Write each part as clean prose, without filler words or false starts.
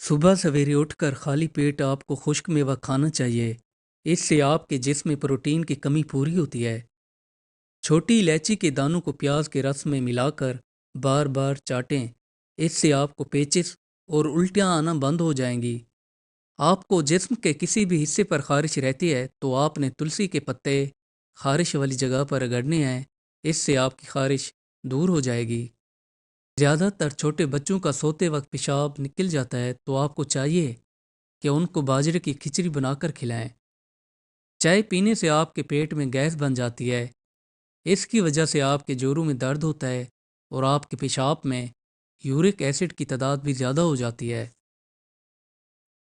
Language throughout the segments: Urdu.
صبح سویرے اٹھ کر خالی پیٹ آپ کو خشک میوہ کھانا چاہیے۔ اس سے آپ کے جسم میں پروٹین کی کمی پوری ہوتی ہے۔ چھوٹی الائچی کے دانوں کو پیاز کے رس میں ملا کر بار بار چاٹیں۔ اس سے آپ کو پیچس اور الٹیاں آنا بند ہو جائیں گی۔ آپ کو جسم کے کسی بھی حصے پر خارش رہتی ہے تو آپ نے تلسی کے پتے خارش والی جگہ پر رگڑنے ہیں۔ اس سے آپ کی خارش دور ہو جائے گی۔ زیادہ تر چھوٹے بچوں کا سوتے وقت پیشاب نکل جاتا ہے تو آپ کو چاہیے کہ ان کو باجرے کی کھچڑی بنا کر کھلائیں۔ چائے پینے سے آپ کے پیٹ میں گیس بن جاتی ہے۔ اس کی وجہ سے آپ کے جوڑوں میں درد ہوتا ہے اور آپ کے پیشاب میں یورک ایسڈ کی تعداد بھی زیادہ ہو جاتی ہے۔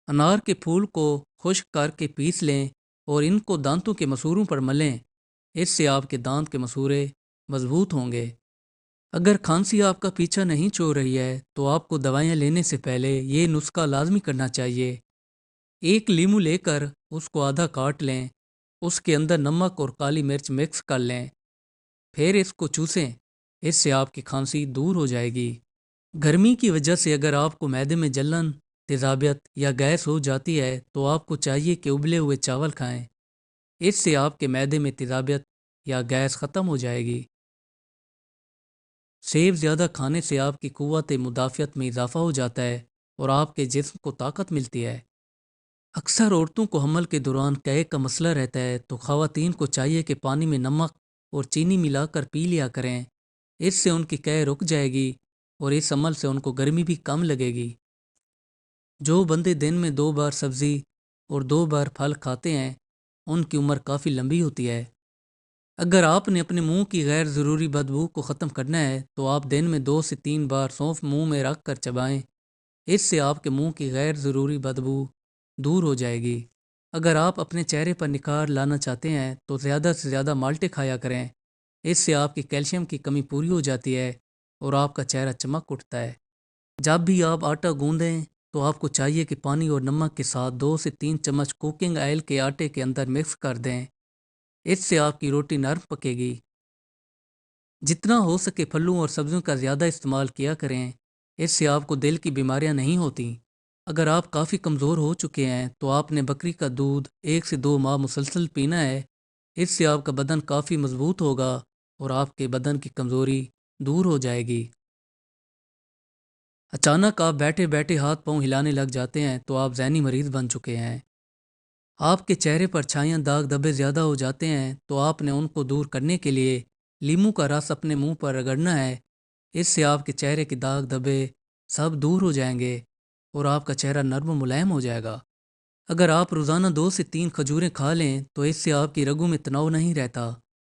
انار کے پھول کو خشک کر کے پیس لیں اور ان کو دانتوں کے مسوروں پر ملیں۔ اس سے آپ کے دانت کے مسورے مضبوط ہوں گے۔ اگر کھانسی آپ کا پیچھا نہیں چھوڑ رہی ہے تو آپ کو دوائیاں لینے سے پہلے یہ نسخہ لازمی کرنا چاہیے۔ ایک لیمو لے کر اس کو آدھا کاٹ لیں، اس کے اندر نمک اور کالی مرچ مکس کر لیں، پھر اس کو چوسیں۔ اس سے آپ کی کھانسی دور ہو جائے گی۔ گرمی کی وجہ سے اگر آپ کو معدے میں جلن، تیزابیت یا گیس ہو جاتی ہے تو آپ کو چاہیے کہ ابلے ہوئے چاول کھائیں۔ اس سے آپ کے معدے میں تیزابیت یا گیس ختم ہو جائے گی۔ سیب زیادہ کھانے سے آپ کی قوت مدافعت میں اضافہ ہو جاتا ہے اور آپ کے جسم کو طاقت ملتی ہے۔ اکثر عورتوں کو حمل کے دوران قے کا مسئلہ رہتا ہے تو خواتین کو چاہیے کہ پانی میں نمک اور چینی ملا کر پی لیا کریں۔ اس سے ان کی قے رک جائے گی اور اس عمل سے ان کو گرمی بھی کم لگے گی۔ جو بندے دن میں 2 بار سبزی اور 2 بار پھل کھاتے ہیں ان کی عمر کافی لمبی ہوتی ہے۔ اگر آپ نے اپنے منہ کی غیر ضروری بدبو کو ختم کرنا ہے تو آپ دن میں 2 سے 3 بار سونف منہ میں رکھ کر چبائیں۔ اس سے آپ کے منہ کی غیر ضروری بدبو دور ہو جائے گی۔ اگر آپ اپنے چہرے پر نکھار لانا چاہتے ہیں تو زیادہ سے زیادہ مالٹے کھایا کریں۔ اس سے آپ کی کیلشیم کی کمی پوری ہو جاتی ہے اور آپ کا چہرہ چمک اٹھتا ہے۔ جب بھی آپ آٹا گوندیں تو آپ کو چاہیے کہ پانی اور نمک کے ساتھ 2 سے 3 چمچ کوکنگ آئل کے آٹے کے اندر مکس کر دیں۔ اس سے آپ کی روٹی نرم پکے گی۔ جتنا ہو سکے پھلوں اور سبزیوں کا زیادہ استعمال کیا کریں۔ اس سے آپ کو دل کی بیماریاں نہیں ہوتیں۔ اگر آپ کافی کمزور ہو چکے ہیں تو آپ نے بکری کا دودھ 1 سے 2 ماہ مسلسل پینا ہے۔ اس سے آپ کا بدن کافی مضبوط ہوگا اور آپ کے بدن کی کمزوری دور ہو جائے گی۔ اچانک آپ بیٹھے بیٹھے ہاتھ پاؤں ہلانے لگ جاتے ہیں تو آپ ذہنی مریض بن چکے ہیں۔ آپ کے چہرے پر چھائیاں، داغ دھبے زیادہ ہو جاتے ہیں تو آپ نے ان کو دور کرنے کے لیے لیمو کا رس اپنے منہ پر رگڑنا ہے۔ اس سے آپ کے چہرے کے داغ دھبے سب دور ہو جائیں گے اور آپ کا چہرہ نرم و ملائم ہو جائے گا۔ اگر آپ روزانہ 2 سے 3 کھجوریں کھا لیں تو اس سے آپ کی رگوں میں تناؤ نہیں رہتا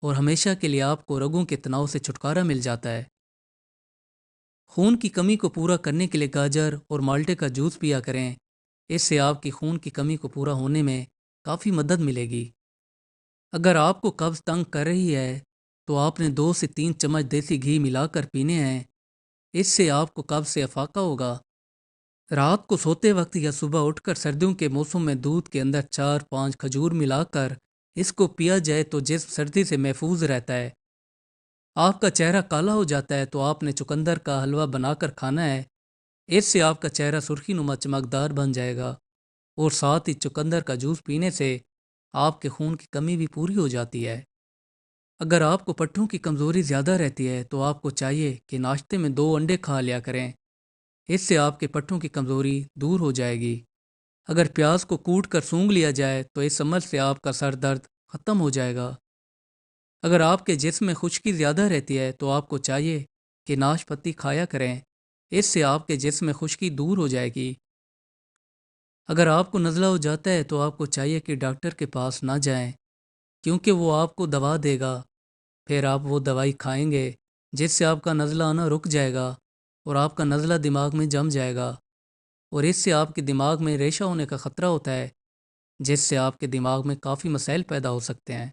اور ہمیشہ کے لیے آپ کو رگوں کے تناؤ سے چھٹکارا مل جاتا ہے۔ خون کی کمی کو پورا کرنے کے لیے گاجر اور مالٹے کا جوس پیا کریں۔ اس سے آپ کی خون کی کمی کو پورا ہونے میں کافی مدد ملے گی۔ اگر آپ کو قبض تنگ کر رہی ہے تو آپ نے 2 سے 3 چمچ دیسی گھی ملا کر پینے ہیں۔ اس سے آپ کو قبض سے افاقہ ہوگا۔ رات کو سوتے وقت یا صبح اٹھ کر سردیوں کے موسم میں دودھ کے اندر 4-5 کھجور ملا کر اس کو پیا جائے تو جسم سردی سے محفوظ رہتا ہے۔ آپ کا چہرہ کالا ہو جاتا ہے تو آپ نے چقندر کا حلوہ بنا کر کھانا ہے۔ اس سے آپ کا چہرہ سرخی نما چمکدار بن جائے گا اور ساتھ ہی چقندر کا جوس پینے سے آپ کے خون کی کمی بھی پوری ہو جاتی ہے۔ اگر آپ کو پٹھوں کی کمزوری زیادہ رہتی ہے تو آپ کو چاہیے کہ ناشتے میں 2 انڈے کھا لیا کریں۔ اس سے آپ کے پٹھوں کی کمزوری دور ہو جائے گی۔ اگر پیاز کو کوٹ کر سونگھ لیا جائے تو اس عمل سے آپ کا سر درد ختم ہو جائے گا۔ اگر آپ کے جسم میں خشکی زیادہ رہتی ہے تو آپ کو چاہیے کہ ناشپاتی کھایا کریں۔ اس سے آپ کے جسم میں خشکی دور ہو جائے گی۔ اگر آپ کو نزلہ ہو جاتا ہے تو آپ کو چاہیے کہ ڈاکٹر کے پاس نہ جائیں کیونکہ وہ آپ کو دوا دے گا، پھر آپ وہ دوائی کھائیں گے جس سے آپ کا نزلہ آنا رک جائے گا اور آپ کا نزلہ دماغ میں جم جائے گا اور اس سے آپ کے دماغ میں ریشہ ہونے کا خطرہ ہوتا ہے جس سے آپ کے دماغ میں کافی مسائل پیدا ہو سکتے ہیں۔